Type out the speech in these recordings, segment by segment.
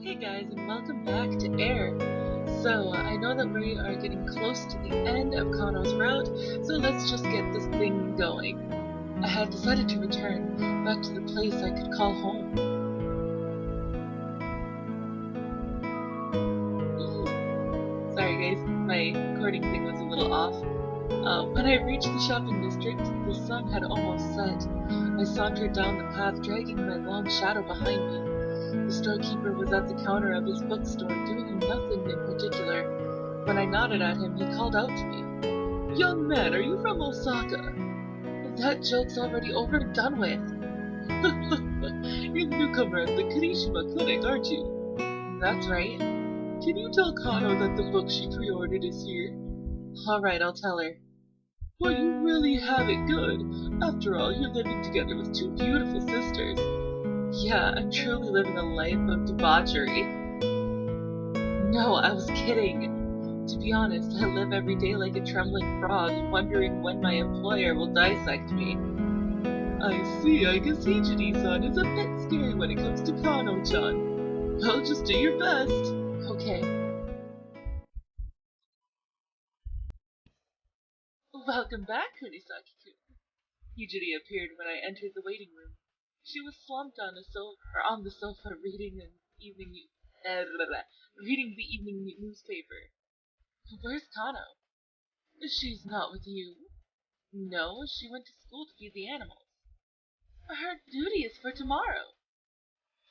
Hey guys, and welcome back to Air. I know that we are getting close to the end of KANO'S route, so let's just get this thing going. I had decided to return back to the place I could call home. Sorry guys, my recording thing was a little off. When I reached the shopping district, the sun had almost set. I sauntered down the path, dragging my long shadow behind me. The storekeeper was at the counter of his bookstore, doing nothing in particular. When I nodded at him, he called out to me. "Young man, are you from Osaka?" "That joke's already over and done with." "You're the newcomer at the Kirishima Clinic, aren't you?" "That's right." "Can you tell Kano that the book she pre-ordered is here?" "Alright, I'll tell her." "Well, you really have it good. After all, you're living together with two beautiful sisters." "Yeah, I'm truly living a life of debauchery." "No, I was kidding. To be honest, I live every day like a trembling frog, wondering when my employer will dissect me." "I see, I guess Hijiri-san is a bit scary when it comes to Kano-chan. Well, just do your best." "Okay." "Welcome back, Kunisaki-kun." Hijiri appeared when I entered the waiting room. She was slumped on the sofa reading reading the evening newspaper. "Where's Kano?" "She's not with you." "No, she went to school to feed the animals." "Her duty is for tomorrow."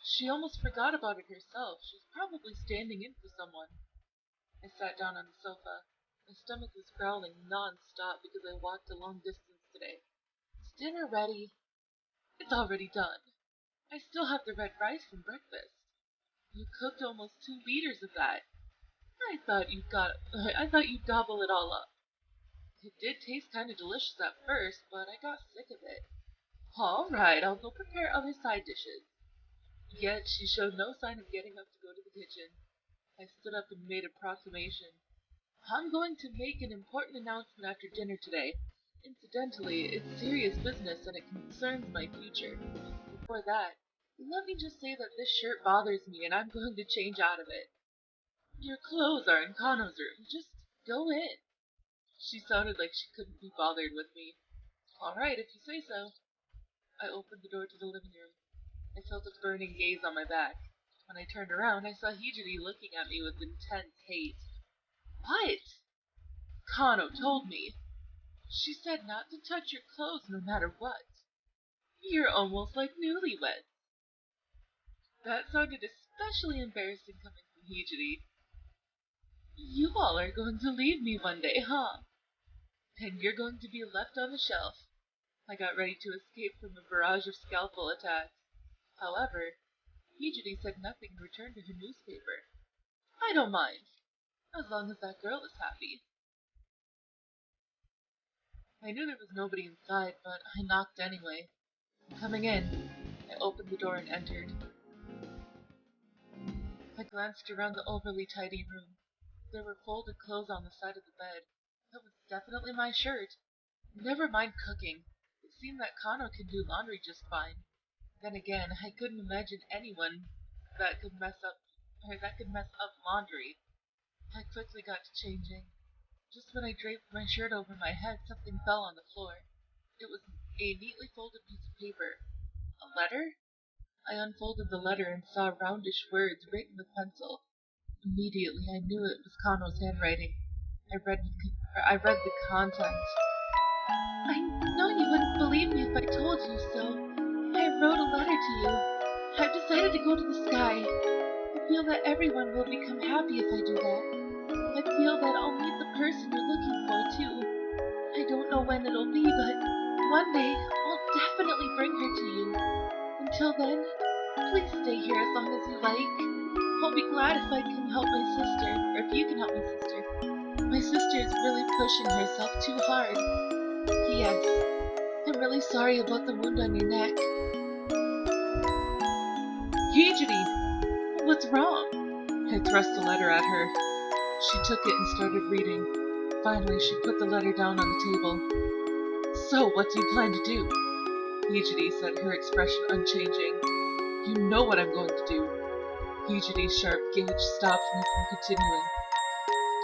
"She almost forgot about it herself. She's probably standing in for someone." I sat down on the sofa. My stomach was growling non-stop because I walked a long distance today. "Is dinner ready?" "It's already done." "I still have the red rice from breakfast." "You cooked almost 2 liters of that." I thought you'd gobble it all up." "It did taste kind of delicious at first, but I got sick of it." "All right, I'll go prepare other side dishes." Yet she showed no sign of getting up to go to the kitchen. I stood up and made a proclamation. "I'm going to make an important announcement after dinner today. Incidentally, it's serious business and it concerns my future. Before that, let me just say that this shirt bothers me and I'm going to change out of it." "Your clothes are in Kano's room. Just go in." She sounded like she couldn't be bothered with me. "All right, if you say so." I opened the door to the living room. I felt a burning gaze on my back. When I turned around, I saw Hijiri looking at me with intense hate. "What?" "Kano told me. She said not to touch your clothes no matter what. You're almost like newlyweds." That sounded especially embarrassing coming from Hijiri. "You all are going to leave me one day, huh? And you're going to be left on the shelf." I got ready to escape from a barrage of scalpel attacks. However, Hijiri said nothing and returned to her newspaper. "I don't mind, as long as that girl is happy." I knew there was nobody inside, but I knocked anyway. Coming in, I opened the door and entered. I glanced around the overly tidy room. There were folded clothes on the side of the bed. That was definitely my shirt. Never mind cooking. It seemed that Kano could do laundry just fine. Then again, I couldn't imagine anyone that could mess up laundry. I quickly got to changing. Just when I draped my shirt over my head, something fell on the floor. It was a neatly folded piece of paper. A letter? I unfolded the letter and saw roundish words written with pencil. Immediately I knew it was Kano's handwriting. I read the content. "I know you wouldn't believe me if I told you, so I wrote a letter to you. I've decided to go to the sky. I feel that everyone will become happy if I do that. I feel that I'll meet the person you're looking for, too. I don't know when it'll be, but one day I'll definitely bring her to you. Until then, please stay here as long as you like. I'll be glad if I can help my sister, or if you can help my sister. My sister is really pushing herself too hard. P.S. I'm really sorry about the wound on your neck." "Hijiri, what's wrong?" I thrust the letter at her. She took it and started reading. Finally, she put the letter down on the table. "So, what do you plan to do?" Hijiri said, her expression unchanging. "You know what I'm going to do." Hijidi's sharp gauge stopped me from continuing.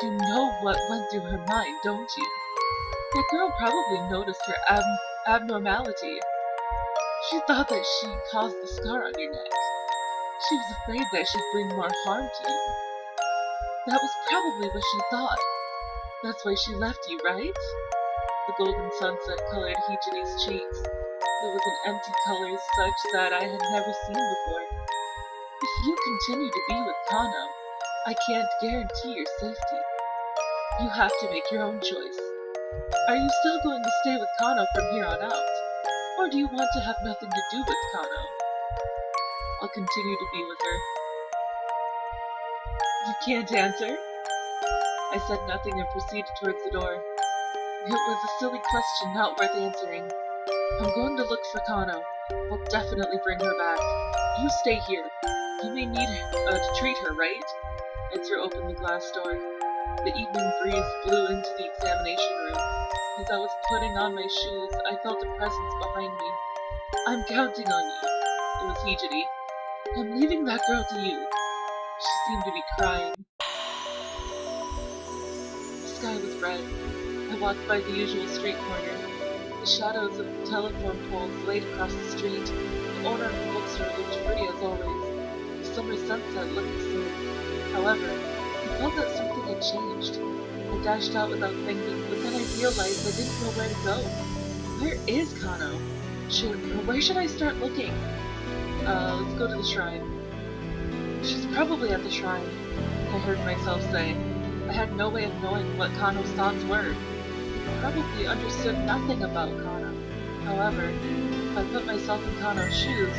You know what went through her mind, don't you? The girl probably noticed her abnormality. She thought that she caused the scar on your neck. She was afraid that she'd bring more harm to you. That was probably what she thought. That's why she left you, right? The golden sunset colored Hijidi's cheeks. It was an empty color such that I had never seen before. If you continue to be with Kano, I can't guarantee your safety. You have to make your own choice. Are you still going to stay with Kano from here on out? Or do you want to have nothing to do with Kano? I'll continue to be with her. You can't answer? I said nothing and proceeded towards the door. It was a silly question, not worth answering. I'm going to look for Kano. I'll definitely bring her back. You stay here. You may need to treat her, right? I threw open the glass door. The evening breeze blew into the examination room. As I was putting on my shoes, I felt a presence behind me. I'm counting on you. It was Hijidi. I'm leaving that girl to you. She seemed to be crying. The sky was red. I walked by the usual street corner. The shadows of the telephone poles laid across the street. The owner of the bookstore looked pretty as always. The summer sunset looked the same. However, I felt that something had changed. I dashed out without thinking, but then I realized I didn't know where to go. Where is Kano? Where should I start looking? Let's go to the shrine. She's probably at the shrine, I heard myself say. I had no way of knowing what Kano's thoughts were. I probably understood nothing about Kano. However, if I put myself in Kano's shoes,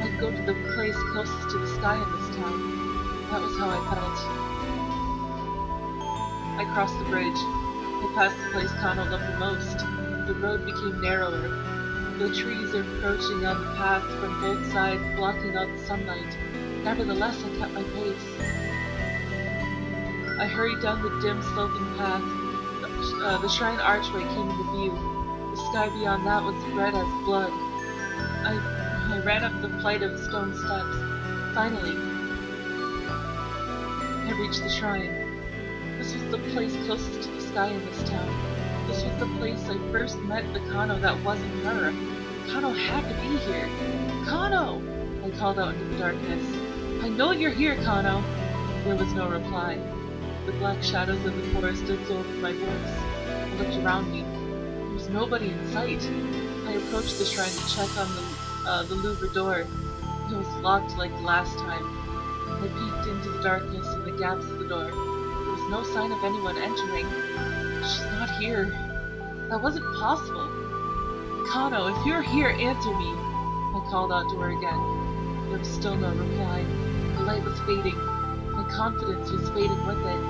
I'd go to the place closest to the sky in this town. That was how I felt. I crossed the bridge. I passed the place Kano loved the most. The road became narrower. The trees encroaching on the path from both sides, blocking out the sunlight. Nevertheless, I kept my pace. I hurried down the dim, sloping path. The shrine archway came into view. The sky beyond that was red as blood. I ran up the flight of stone steps. Finally, I reached the shrine. This was the place closest to the sky in this town. This was the place I first met the Kano that wasn't her. Kano had to be here. Kano! I called out into the darkness. I know you're here, Kano! There was no reply. The black shadows of the forest absorbed my voice. I looked around me. There was nobody in sight. I approached the shrine to check on the louver door. It was locked like the last time. I peeked into the darkness and the gaps of the door. There was no sign of anyone entering. She's not here. That wasn't possible. Kano, if you're here, answer me. I called out to her again. There was still no reply. The light was fading. My confidence was fading with it.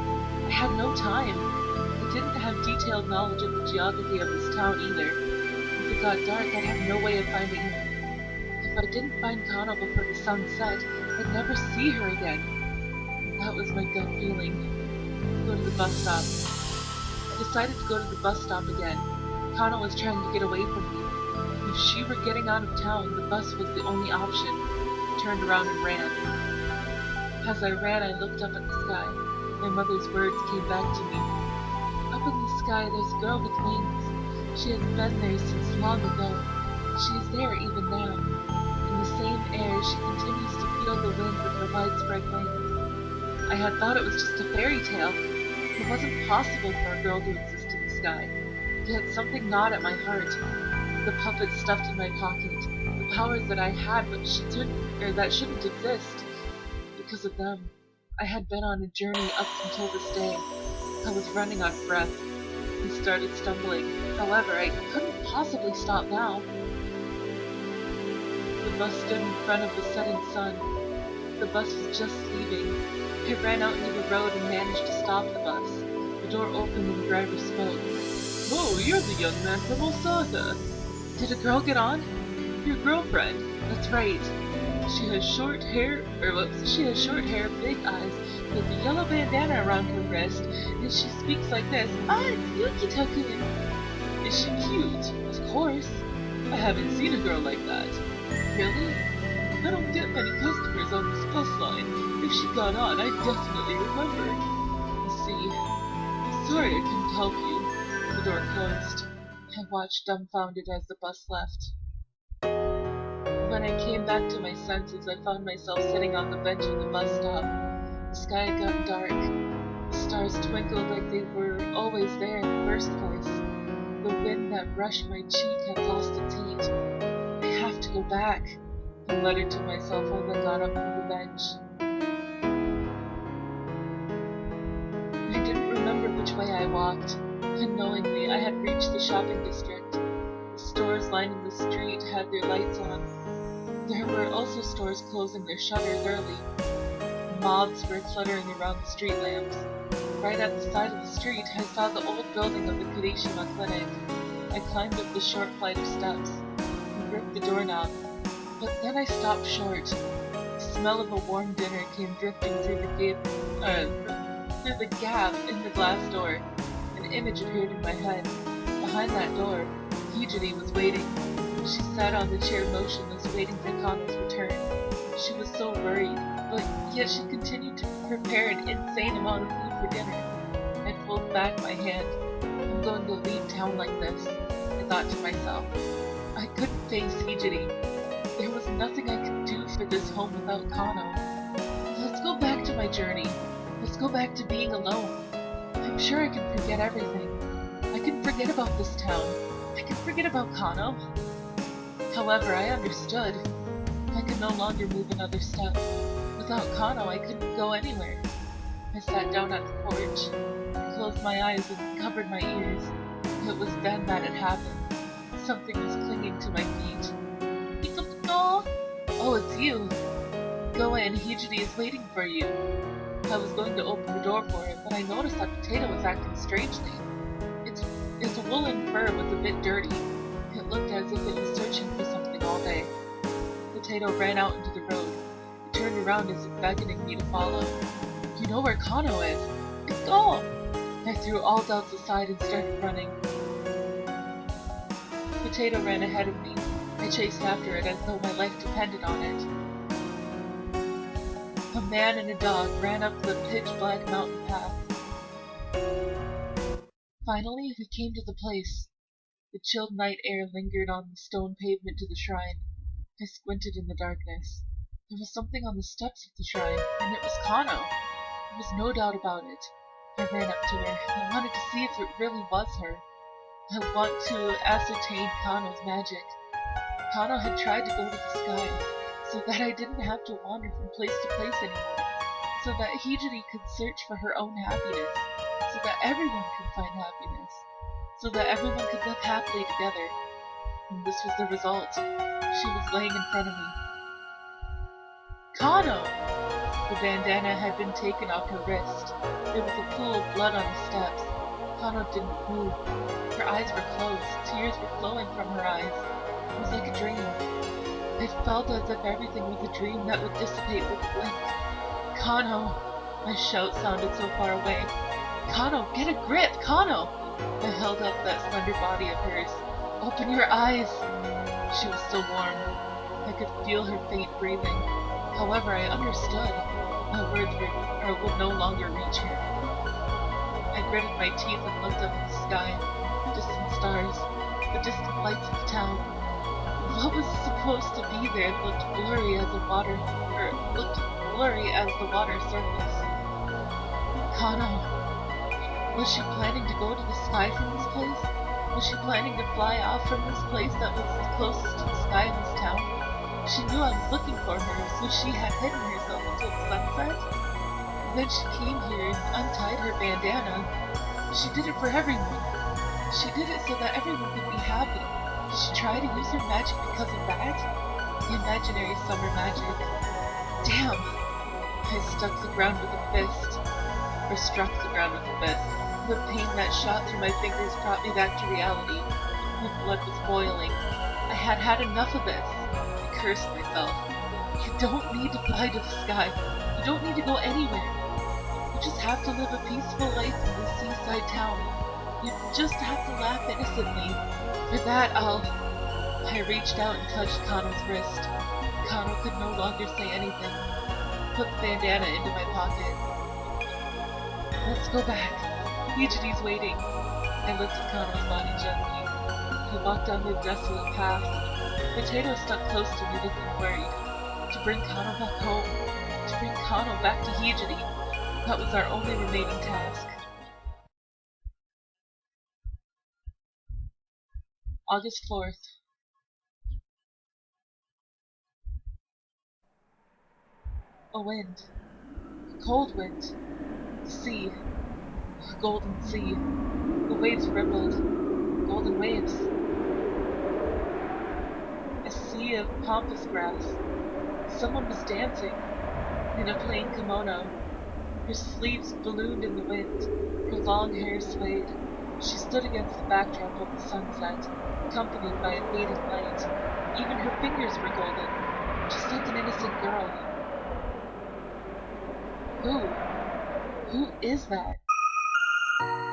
I had no time. I didn't have detailed knowledge of the geography of this town either. If it got dark, I'd have no way of finding her. If I didn't find Kano before the sun set, I'd never see her again. That was my gut feeling. Go to the bus stop. I decided to go to the bus stop again. Kano was trying to get away from me. If she were getting out of town, the bus was the only option. I turned around and ran. As I ran, I looked up at the sky. My mother's words came back to me. Up in the sky, there's a girl with wings. She has been there since long ago. She is there even now. In the same air, she continues to feel the wind with her widespread wings. I had thought it was just a fairy tale. It wasn't possible for a girl to exist in the sky. Yet something gnawed at my heart. The puppets stuffed in my pocket. The powers that I had but that shouldn't exist. Because of them, I had been on a journey up until this day. I was running out of breath. I started stumbling. However, I couldn't possibly stop now. The bus stood in front of the setting sun. The bus was just leaving. I ran out into the road and managed to stop the bus. The door opened and the driver spoke. "Oh, you're the young man from Osaka. Did a girl get on? Your girlfriend. That's right. She has short hair, big eyes, with a yellow bandana around her wrist, and she speaks like this. Ah, it's Yuki-Takun. Is she cute? Of course. I haven't seen a girl like that. Really? I don't get many customers on this bus line. if she got on, I'd definitely remember. You see, sorry I couldn't help you. The door closed. I watched dumbfounded as the bus left. When I came back to my senses, I found myself sitting on the bench of the bus stop. The sky had gotten dark. The stars twinkled like they were always there in the first place. The wind that brushed my cheek had lost its heat. I have to go back, I muttered to myself as I got up from the bench. I didn't remember which way I walked. Unknowingly, I had reached the shopping district. The stores lining the street had their lights on. There were also stores closing their shutters early. Moths were cluttering around the street lamps. Right at the side of the street, I saw the old building of the Kirishima Clinic. I climbed up the short flight of steps and gripped the doorknob, but then I stopped short. The smell of a warm dinner came drifting through the gap in the glass door. An image appeared in my head. Behind that door, Hijiri was waiting. She sat on the chair motionless, waiting for KANO'S return. She was so worried, but yet she continued to prepare an insane amount of food for dinner. I pulled back my hand. I'm going to leave town like this, I thought to myself. I couldn't face Hijiri. There was nothing I could do for this home without Kano. Let's go back to my journey. Let's go back to being alone. I'm sure I can forget everything. I can forget about this town. I can forget about Kano. However, I understood. I could no longer move another step. Without Kano, I couldn't go anywhere. I sat down at the porch, closed my eyes and covered my ears. It was then that it happened. Something was clinging to my feet. Pikachu! Oh, it's you. Go in, Hijiri is waiting for you. I was going to open the door for it, but I noticed that Potato was acting strangely. Its woolen fur was a bit dirty. It looked as if it was searching for something all day. Potato ran out into the road. It turned around as if beckoning me to follow. You know where Kano is. Let's go! I threw all doubts aside and started running. Potato ran ahead of me. I chased after it as though my life depended on it. A man and a dog ran up the pitch-black mountain path. Finally, we came to the place. The chilled night air lingered on the stone pavement to the shrine. I squinted in the darkness. There was something on the steps of the shrine, and it was Kano. There was no doubt about it. I ran up to her. I wanted to see if it really was her. I want to ascertain Kano's magic. Kano had tried to go to the sky, so that I didn't have to wander from place to place anymore, so that Hijiri could search for her own happiness, so that everyone could find happiness, so that everyone could live happily together. And this was the result. She was laying in front of me. Kano! The bandana had been taken off her wrist. There was a pool of blood on the steps. Kano didn't move. Her eyes were closed. Tears were flowing from her eyes. It was like a dream. I felt as if everything was a dream that would dissipate with a blink. Kano! My shout sounded so far away. Kano, get a grip! Kano! I held up that slender body of hers. Open your eyes! She was still warm. I could feel her faint breathing. However, I understood. My words would no longer reach her. I gritted my teeth and looked up at the sky. The distant stars. The distant lights of the town. What was supposed to be there looked blurry as the water surface. Kano. Was she planning to go to the sky from this place? Was she planning to fly off from this place that was the closest to the sky in this town? She knew I was looking for her, so she had hidden herself until sunset. Then she came here and untied her bandana. She did it for everyone. She did it so that everyone could be happy. Did she try to use her magic because of that? The imaginary summer magic. Damn! I struck the ground with a fist. The pain that shot through my fingers brought me back to reality. My blood was boiling. I had had enough of this. I cursed myself. You don't need to fly to the sky. You don't need to go anywhere. You just have to live a peaceful life in this seaside town. You just have to laugh innocently. For that, I reached out and touched Kano's wrist. Kano could no longer say anything. put the bandana into my pocket. Let's go back. Hijidi's waiting. I lifted Kano's body gently. He walked down the desolate path. Potato stuck close to me looking worried. To bring Kano back home. To bring Kano back to Hijidi. That was our only remaining task. August 4th. A wind. A cold wind. The sea. A golden sea. The waves rippled. Golden waves. A sea of pampas grass. Someone was dancing. In a plain kimono. Her sleeves ballooned in the wind. Her long hair swayed. She stood against the backdrop of the sunset, accompanied by a fading light. Even her fingers were golden, just like an innocent girl. Who is that?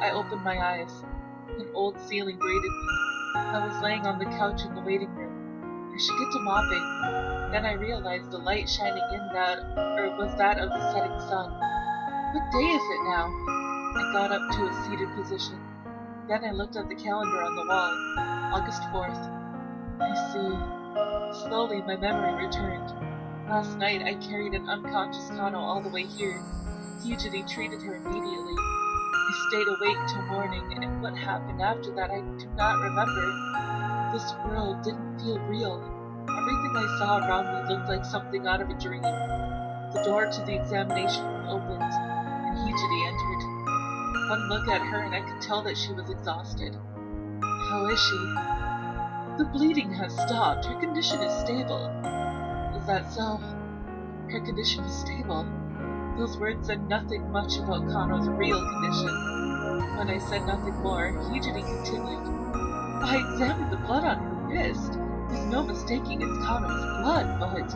I opened my eyes. An old ceiling greeted me. I was laying on the couch in the waiting room. I should get to mopping. Then I realized the light shining in was that of the setting sun. What day is it now? I got up to a seated position. Then I looked at the calendar on the wall. August 4th. I see. Slowly my memory returned. Last night I carried an unconscious Kano all the way here. Hijidi treated her immediately. I stayed awake till morning, and what happened after that I do not remember. This world didn't feel real. Everything I saw around me looked like something out of a dream. The door to the examination room opened, and Hijidi entered. One look at her and I could tell that she was exhausted. How is she? The bleeding has stopped. Her condition is stable. Is that so? Her condition is stable. Those words said nothing much about Kano's real condition. When I said nothing more, Hijidi continued. I examined the blood on her wrist. There's no mistaking it's Kano's blood, but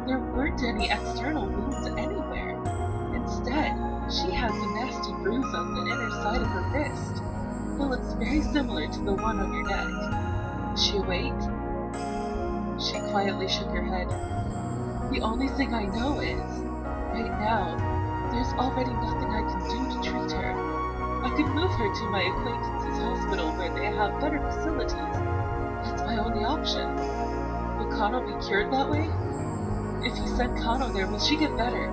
there weren't any external wounds anywhere. Instead, she has a nasty bruise on the inner side of her wrist. It looks very similar to the one on your neck. Is she awake? She quietly shook her head. The only thing I know is, right now, there's already nothing I can do to treat her. I could move her to my acquaintance's hospital where they have better facilities. That's my only option. Will Kano be cured that way? If you send Kano there, will she get better?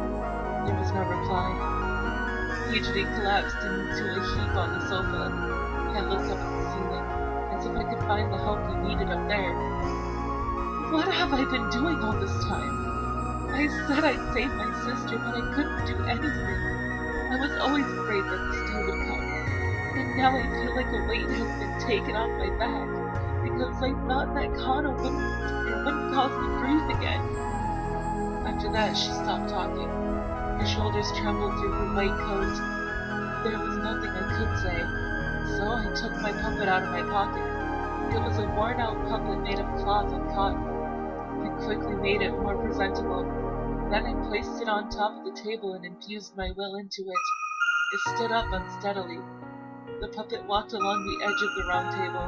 There was no reply. Hijidi collapsed into a heap on the sofa. I looked up at the ceiling, as if I could find the help he needed up there. What have I been doing all this time? I said I'd save my sister, but I couldn't do anything. I was always afraid that this day would come. And now I feel like a weight has been taken off my back, because I thought that Kano wouldn't cause me grief again. After that, she stopped talking. Her shoulders trembled through her white coat. There was nothing I could say, so I took my puppet out of my pocket. It was a worn-out puppet made of cloth and cotton. I quickly made it more presentable. Then I placed it on top of the table and infused my will into it. It stood up unsteadily. The puppet walked along the edge of the round table,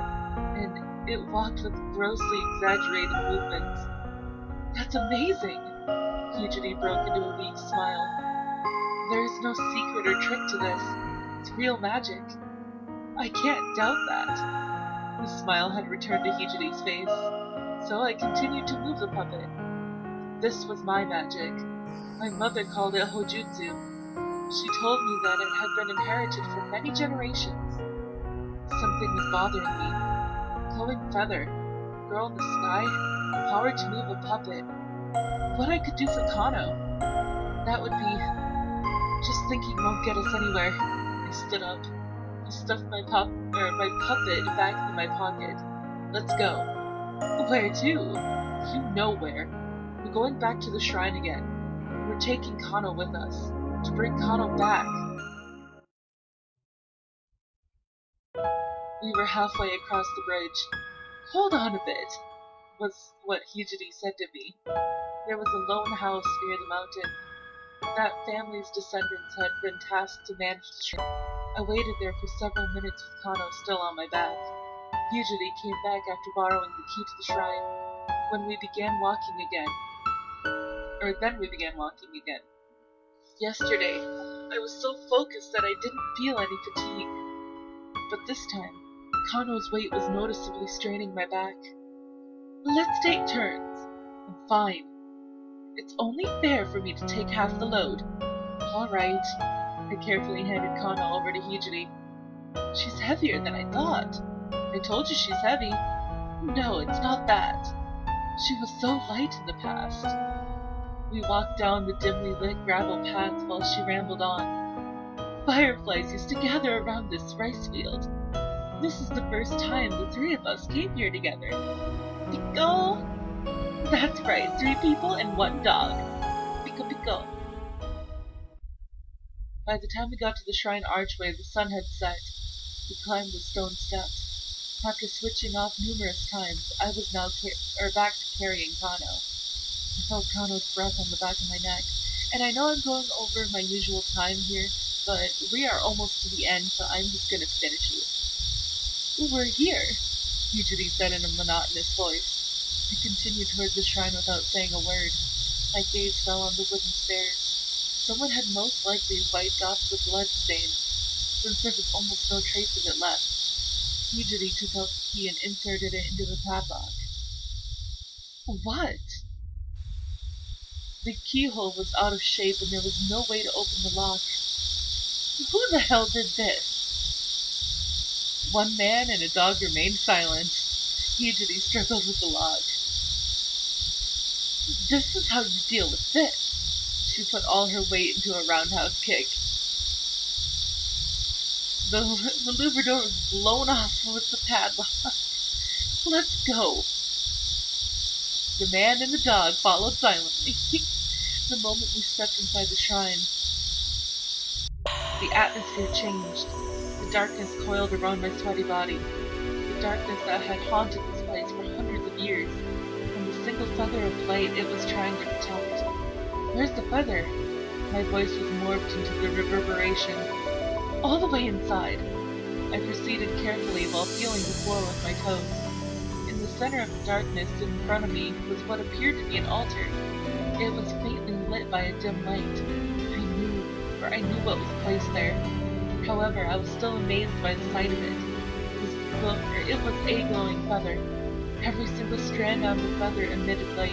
and it walked with grossly exaggerated movements. That's amazing! Hijidi broke into a weak smile. There is no secret or trick to this. It's real magic. I can't doubt that. The smile had returned to Hijidi's face, so I continued to move the puppet. This was my magic. My mother called it Hojutsu. She told me that it had been inherited for many generations. Something was bothering me. Glowing feather, girl in the sky, power to move a puppet. What I could do for Kano? That would be... Just thinking won't get us anywhere. I stood up. I stuffed my puppet back into my pocket. Let's go. Where to? You know where. We're going back to the shrine again. We're taking Kano with us. To bring Kano back. We were halfway across the bridge. Hold on a bit, was what Hijidi said to me. There was a lone house near the mountain. That family's descendants had been tasked to manage the shrine. I waited there for several minutes with Kano still on my back. Hijidi came back after borrowing the key to the shrine. Then we began walking again. Yesterday, I was so focused that I didn't feel any fatigue. But this time, Kano's weight was noticeably straining my back. Let's take turns. I'm fine. It's only fair for me to take half the load. All right. I carefully handed Kano over to Hijiri. She's heavier than I thought. I told you she's heavy. No, it's not that. She was so light in the past. We walked down the dimly lit gravel path while she rambled on. Fireflies used to gather around this rice field. This is the first time the three of us came here together. Pico! That's right, 3 people and 1 dog. Pico pico. By the time we got to the shrine archway, the sun had set. We climbed the stone steps. After switching off numerous times, I was now back to carrying Kano. I felt Kano's breath on the back of my neck, and I know I'm going over my usual time here, but we are almost to the end, so I'm just gonna finish it. We're here, Hijiri said in a monotonous voice. I continued toward the shrine without saying a word. My gaze fell on the wooden stairs. Someone had most likely wiped off the blood stain, since there was almost no trace of it left. Hijiri took out the key and inserted it into the padlock. What? The keyhole was out of shape and there was no way to open the lock. Who the hell did this? One man and a dog remained silent. Hijiri struggled with the lock. This is how you deal with this. She put all her weight into a roundhouse kick. The louver door was blown off with the padlock. Let's go. The man and the dog followed silently. The moment we stepped inside the shrine, the atmosphere changed. The darkness coiled around my sweaty body. The darkness that had haunted this place for hundreds of years. From the single feather of light it was trying to protect. Where's the feather? My voice was morphed into the reverberation. All the way inside. I proceeded carefully while feeling the floor with my toes. In the center of the darkness in front of me was what appeared to be an altar. It was faintly lit by a dim light. I knew what was placed there. However, I was still amazed by the sight of it. It was a glowing feather. Every single strand on the feather emitted light.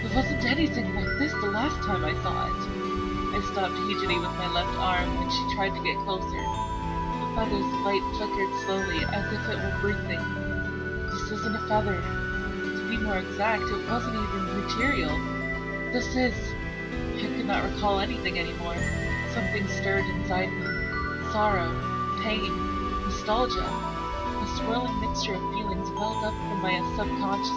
It wasn't anything like this the last time I saw it. I stopped Hijiri with my left arm and she tried to get closer. The feather's light flickered slowly as if it were breathing. This isn't a feather. To be more exact, it wasn't even material. This is... I could not recall anything anymore. Something stirred inside me. Sorrow, pain, nostalgia. A swirling mixture of feelings welled up from my subconscious.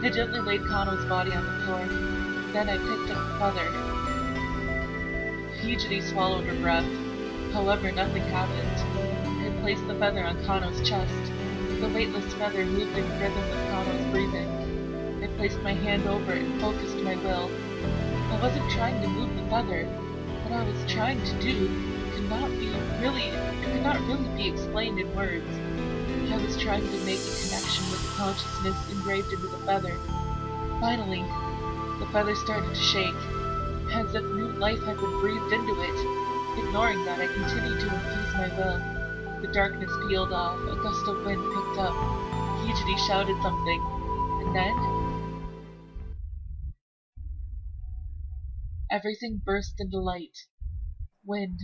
I gently laid Kano's body on the floor. Then I picked up the feather. Hijiri swallowed her breath. However, nothing happened. I placed the feather on Kano's chest. The weightless feather moved in rhythm with Kano's breathing. I placed my hand over it and focused my will. I wasn't trying to move the feather. What I was trying to do could not really be explained in words. I was trying to make a connection with the consciousness engraved into the feather. Finally, the feather started to shake, as if new life had been breathed into it. Ignoring that, I continued to infuse my will. The darkness peeled off, a gust of wind picked up. Hijiri shouted something, and then... everything burst into light. Wind.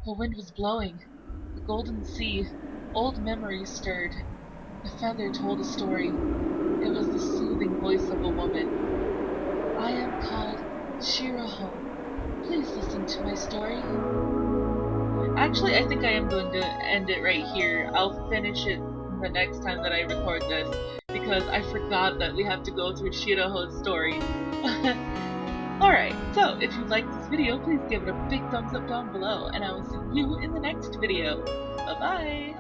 The wind was blowing. The golden sea. Old memories stirred. The feather told a story. It was the soothing voice of a woman. I am called Shiraho. Please listen to my story. Actually, I think I am going to end it right here. I'll finish it the next time that I record this, because I forgot that we have to go through Shiraho's story. Alright, so if you liked this video, please give it a big thumbs up down below, and I will see you in the next video. Bye-bye!